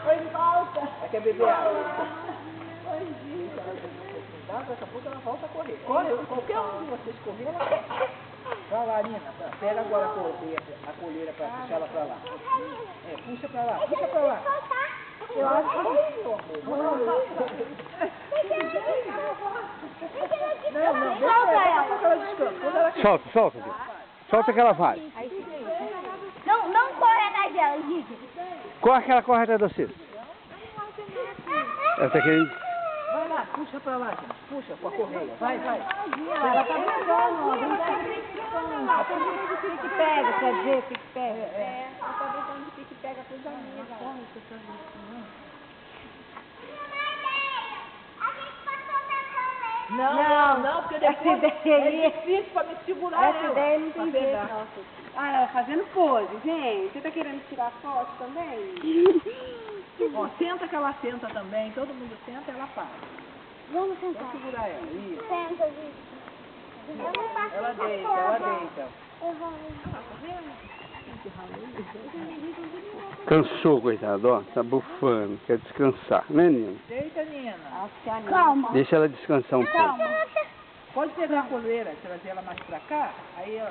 Foi falta. Quer beber água? Daqui a pouco ela volta a correr. Corre, qualquer um de vocês correr, ela corre. Vai lá, Nina. Pega agora a colheira para puxar ela para lá. Puxa para lá, puxa para lá. Eu acho que não, deixa ela descansa. Solta. Solta que ela vai. Não corre atrás dela, Gigi. Corre que ela corre atrás de você. Ela tá querendo... Vai lá, puxa pra lá, gente. Puxa com a correia. Vai. Ela tá brincando, ó. Brincando de pique-pega, quer dizer, pique-pega. Ela tá brincando de pique-pega com os amigos. Não, porque depois é difícil pra me segurar. Essa ideia não tem jeito, não. Ah, ela fazendo pose, gente. Você tá querendo tirar foto também? Ó, senta que ela senta também. Todo mundo senta e ela para. Vamos sentar. Vamos segurar ela. Isso. Senta, Gigi. Eu não faço Ela essa deita, foto. ela deita. Eu vou. Cansou, coitado, ó. Tá bufando, quer descansar, né, Nina? Deita, Nina. Calma. Deixa ela descansar um pouco. Pode pegar a coleira, trazer ela mais pra cá. Aí, ó.